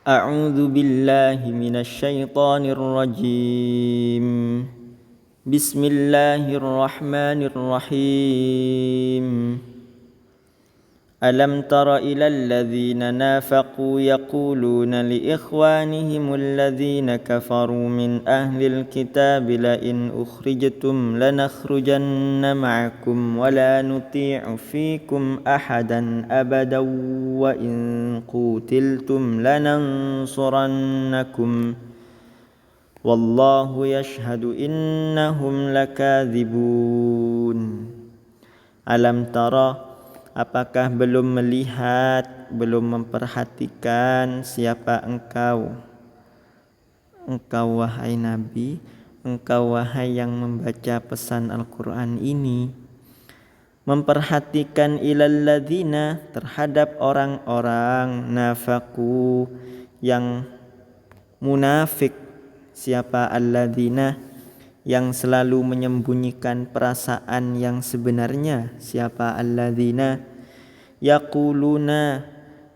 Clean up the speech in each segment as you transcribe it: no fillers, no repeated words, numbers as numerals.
أعوذ بالله من الشيطان الرجيم. بسم الله الرحمن الرحيم. ألم تر إلى الذين نافقوا يقولون لإخوانهم الذين كفروا من أهل الكتاب لئن أخرجتم لنخرجن معكم ولا نطيع فيكم أحدا أبدا وإن قوتلتم لننصرنكم والله يشهد إنهم لكاذبون. ألم ترى, apakah belum melihat, belum memperhatikan siapa engkau? Engkau wahai Nabi, engkau wahai yang membaca pesan Al-Quran ini, memperhatikan ilalladzina, terhadap orang-orang nafaku yang munafik. Siapa alladzina? Yang selalu menyembunyikan perasaan yang sebenarnya. Siapa alladzina? Yaquluna,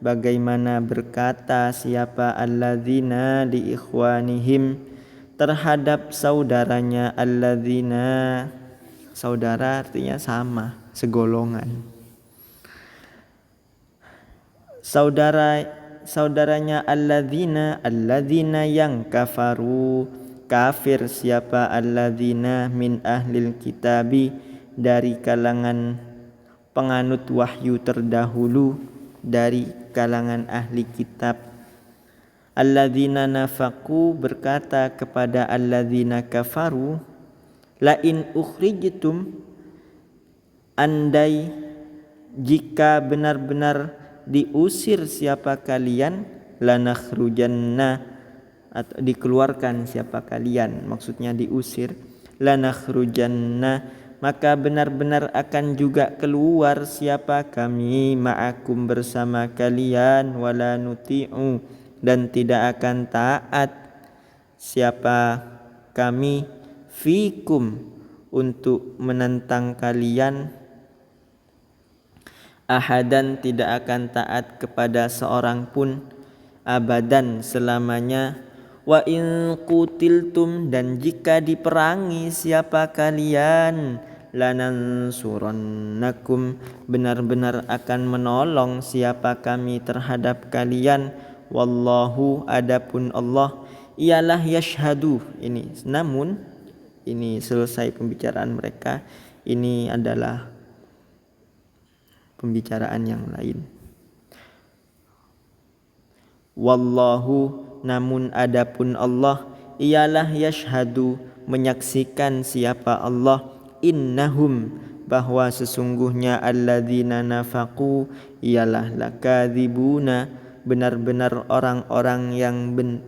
bagaimana berkata siapa alladzina li ikhwanihim, terhadap saudaranya. Alladzina, saudara artinya sama, segolongan. Saudaranya alladzina yang kafaru, kafir. Siapa alladzina? Min ahlil kitabi, dari kalangan penganut wahyu terdahulu, dari kalangan ahli kitab. Alladzina nafaku, berkata kepada alladzina kafaru, lain ukhrijtum, andai jika benar-benar diusir siapa kalian, lanakhrujanna, atau dikeluarkan siapa kalian, maksudnya diusir, lanakhrujanna, maka benar-benar akan juga keluar siapa kami, ma'akum, bersama kalian, wala nuti'u, dan tidak akan taat siapa kami, fikum, untuk menentang kalian, ahadan, tidak akan taat kepada seorang pun, abadan, selamanya, wa in qutiltum, dan jika diperangi siapa kalian, lanansurannakum, benar-benar akan menolong siapa kami terhadap kalian, wallahu, adapun Allah, ialah yashhadu. Namun ini selesai pembicaraan mereka, ini adalah pembicaraan yang lain. Wallahu, namun adapun Allah, ialah yashhadu, menyaksikan siapa Allah, innahum, bahwa sesungguhnya alladzina nafaqu, ialah lakadzibuna, benar-benar orang-orang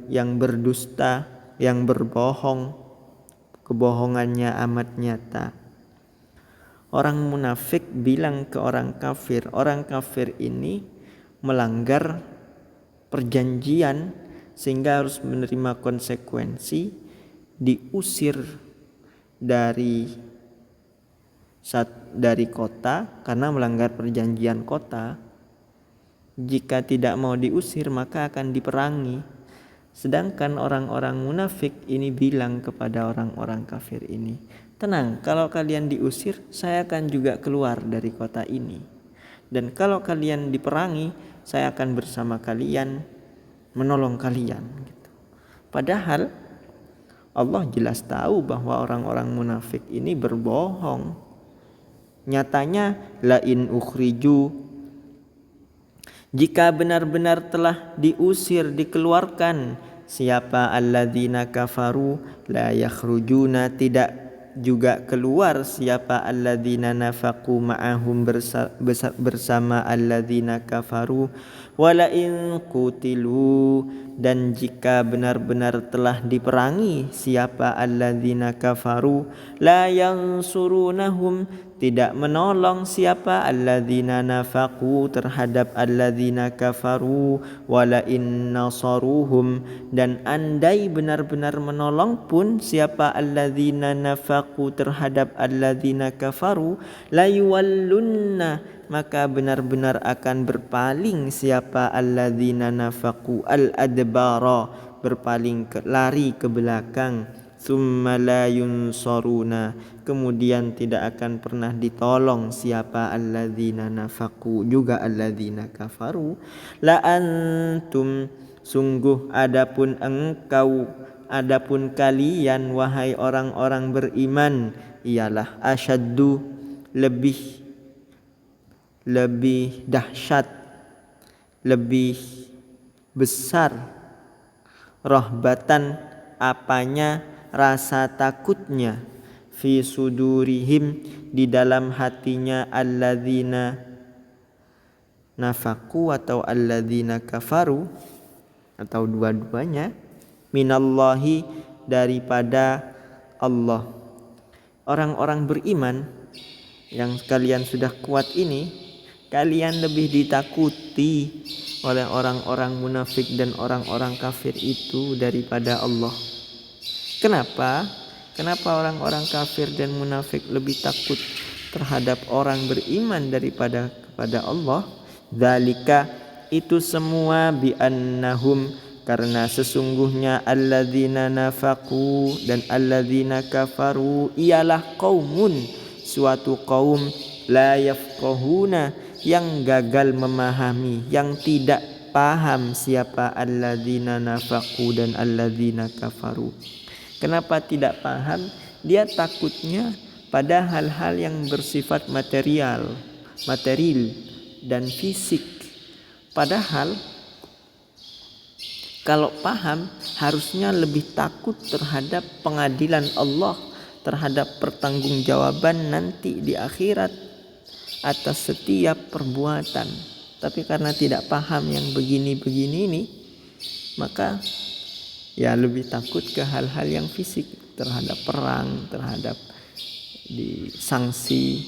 yang berdusta, yang berbohong, kebohongannya amat nyata. Orang munafik bilang ke orang kafir ini melanggar perjanjian sehingga harus menerima konsekuensi, diusir dari kota karena melanggar perjanjian kota. Jika tidak mau diusir maka akan diperangi. Sedangkan orang-orang munafik ini bilang kepada orang-orang kafir ini, tenang, kalau kalian diusir, saya akan juga keluar dari kota ini. Dan kalau kalian diperangi, saya akan bersama kalian, menolong kalian. Gitu. Padahal Allah jelas tahu bahwa orang-orang munafik ini berbohong. Nyatanya, lain ukhriju, jika benar-benar telah diusir, dikeluarkan siapa alladzina kafaru, la yakhrujuna, tidak juga keluar siapa alladzina nafaqu ma'ahum, bersama alladzina kafaru, wala in qutilu, dan jika benar-benar telah diperangi siapa alladzina kafaru, la yansurunahum, tidak menolong siapa alladzina nafaqu terhadap alladzina kafaru wala in nasaruhum, dan andai benar-benar menolong pun siapa alladzina nafaqu terhadap alladzina kafaru la yuwallunna, maka benar-benar akan berpaling siapa alladzina nafaqu al-adbara, berpaling lari ke belakang, summa la yunsaruna, kemudian tidak akan pernah ditolong siapa alladzina nafaqu juga alladzina kafaru. La antum, sungguh adapun engkau, adapun kalian wahai orang-orang beriman, ialah asyaddu, lebih dahsyat, lebih besar, rahbatan, apanya, rasa takutnya, fi sudurihim, di dalam hatinya alladzina nafaqu atau alladzina kafaru atau dua-duanya, minallahi, daripada Allah. Orang-orang beriman yang kalian sudah kuat ini, kalian lebih ditakuti oleh orang-orang munafik dan orang-orang kafir itu daripada Allah. Kenapa? Kenapa orang-orang kafir dan munafik lebih takut terhadap orang beriman daripada kepada Allah? Dzalika, itu semua biannahum, karena sesungguhnya alladzina nafaqu dan alladzina kafaru ialah qaumun, suatu kaum, la yafqahuna, yang gagal memahami, yang tidak paham siapa alladzina nafaqu dan alladzina kafaru. Kenapa tidak paham? Dia takutnya pada hal-hal yang bersifat material dan fisik. Padahal kalau paham harusnya lebih takut terhadap pengadilan Allah, terhadap pertanggungjawaban nanti di akhirat atas setiap perbuatan. Tapi karena tidak paham yang begini-begini ini, maka ya lebih takut ke hal-hal yang fisik, terhadap perang, terhadap disanksi,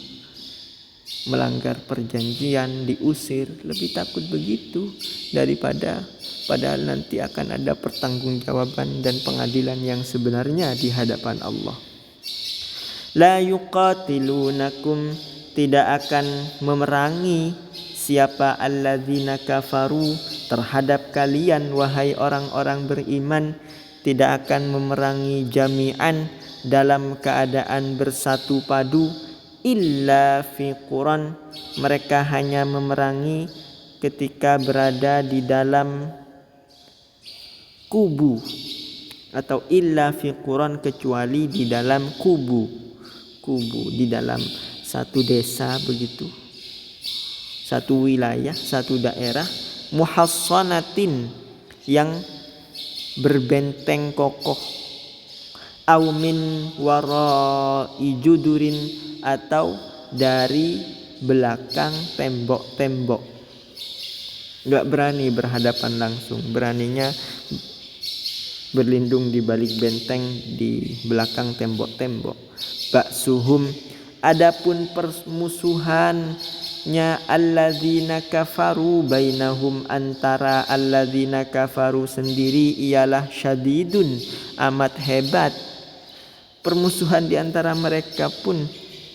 melanggar perjanjian, diusir. Lebih takut begitu daripada padahal nanti akan ada pertanggungjawaban dan pengadilan yang sebenarnya di hadapan Allah. La yuqatilunakum, tidak akan memerangi siapa alladzina kafaru terhadap kalian wahai orang-orang beriman, tidak akan memerangi jami'an, dalam keadaan bersatu padu, illa fi quran, mereka hanya memerangi ketika berada di dalam kubu, atau illa fi quran, kecuali di dalam kubu, di dalam satu desa begitu, satu wilayah, satu daerah, muhassanatin, yang berbenteng kokoh, au min warai judurin, atau dari belakang tembok-tembok. Gak berani berhadapan langsung, beraninya berlindung di balik benteng, di belakang tembok-tembok. Ba'suhum, adapun permusuhannya alladzina kafaru bainahum, antara alladzina kafaru sendiri, ialah syadidun, amat hebat. Permusuhan di antara mereka pun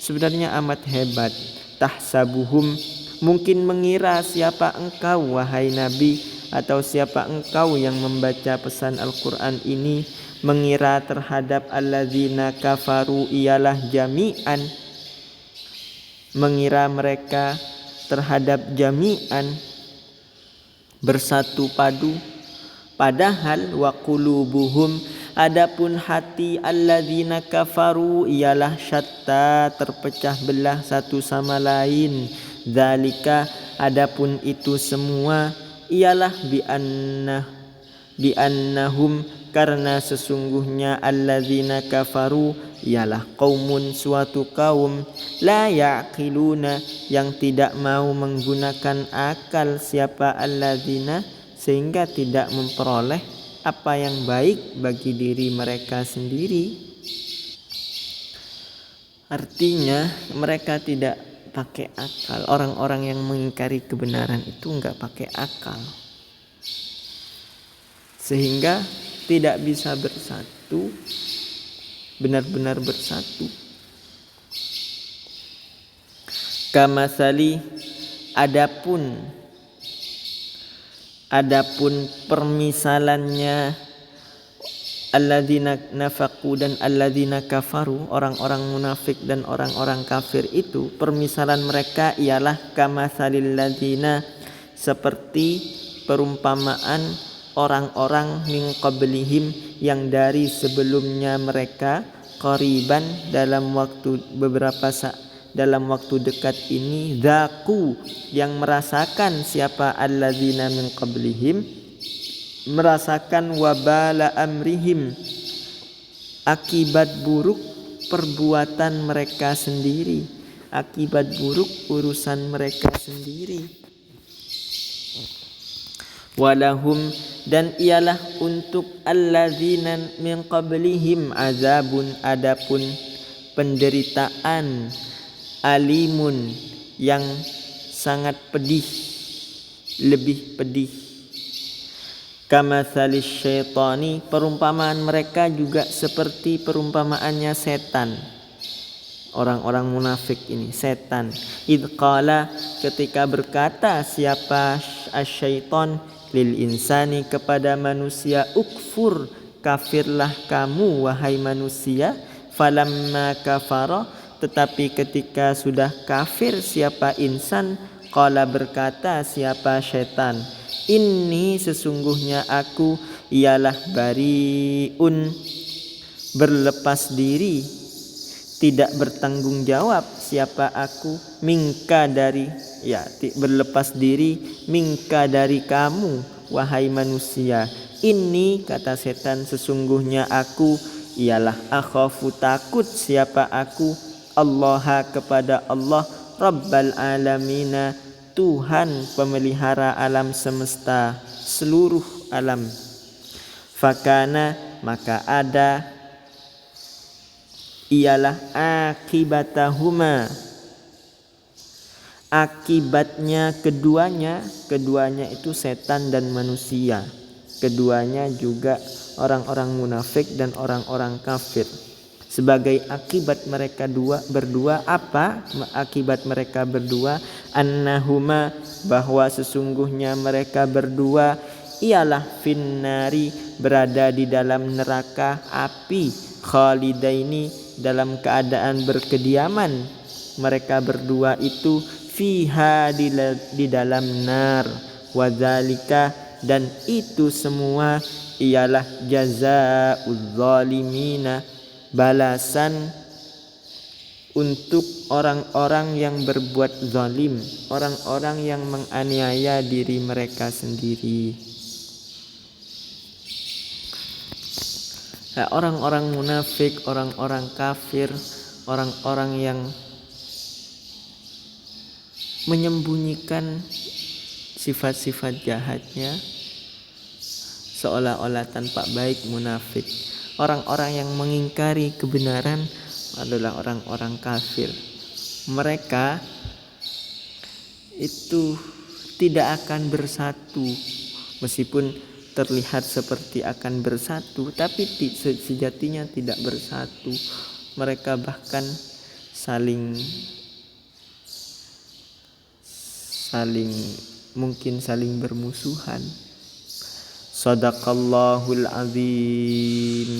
sebenarnya amat hebat. Tahsabuhum, mungkin mengira siapa engkau wahai Nabi, atau siapa engkau yang membaca pesan Al-Quran ini, mengira terhadap alladzina kafaru ialah jami'an, mengira mereka terhadap jami'an, bersatu padu. Padahal wa qulubuhum, adapun hati alladzina kafaru ialah syatta, terpecah belah satu sama lain. Dzalika, adapun itu semua, ialah biannahum, karena sesungguhnya alladzina kafaru ialah qaumun, suatu kaum, la ya'qiluna, yang tidak mau menggunakan akal siapa alladzina, sehingga tidak memperoleh apa yang baik bagi diri mereka sendiri. Artinya mereka tidak pakai akal. Orang-orang yang mengingkari kebenaran itu enggak pakai akal, sehingga tidak bisa bersatu, benar-benar bersatu. Kamasali, adapun permisalannya alladzina nafaqu dan alladzina kafaru, orang-orang munafik dan orang-orang kafir itu, permisalan mereka ialah kamasalil ladzina, seperti perumpamaan orang-orang min qablihim, yang dari sebelumnya mereka, qariban, dalam waktu dekat ini, zaku, yang merasakan, siapa alladzina min qablihim, merasakan wabala amrihim, akibat buruk perbuatan mereka sendiri, akibat buruk urusan mereka sendiri. Walahum, dan ialah untuk alladzina min qablihim azabun, adapun penderitaan, alimun, yang sangat pedih, lebih pedih. Kamatsalis syaitani, perumpamaan mereka juga seperti perumpamaannya setan. Orang-orang munafik ini, setan. Idz qala, ketika berkata siapa asyaiton, lil insani, kepada manusia, ukfur, kafirlah kamu wahai manusia. Falamma kafara, tetapi ketika sudah kafir siapa insan, qala, berkata siapa syaitan, inni, sesungguhnya aku, ialah bariun, berlepas diri, tidak bertanggung jawab, siapa aku, mingka, dari, berlepas diri, mingka, dari kamu wahai manusia. Ini, kata setan, sesungguhnya aku, ialah akhafu, takut, siapa aku, Allah, kepada Allah, Rabbal alamina, Tuhan pemelihara alam semesta, seluruh alam. Fakana, maka ada, ialah akibatahuma, akibatnya keduanya itu setan dan manusia, keduanya juga orang-orang munafik dan orang-orang kafir. Sebagai akibat mereka berdua, apa akibat mereka berdua? Annahuma, bahwa sesungguhnya mereka berdua, ialah finnari, berada di dalam neraka api, khalidaini, dalam keadaan berkediaman. Mereka berdua itu fiha, di dalam nar, wadzalika, dan itu semua ialah jazaa'uz zalimina, balasan untuk orang-orang yang berbuat zalim, orang-orang yang menganiaya diri mereka sendiri. Orang-orang munafik, orang-orang kafir, orang-orang yang menyembunyikan sifat-sifat jahatnya seolah-olah tanpa baik, munafik. Orang-orang yang mengingkari kebenaran adalah orang-orang kafir. Mereka itu tidak akan bersatu, meskipun terlihat seperti akan bersatu, tapi sejatinya tidak bersatu. Mereka bahkan mungkin saling bermusuhan. Shadaqallahul azim.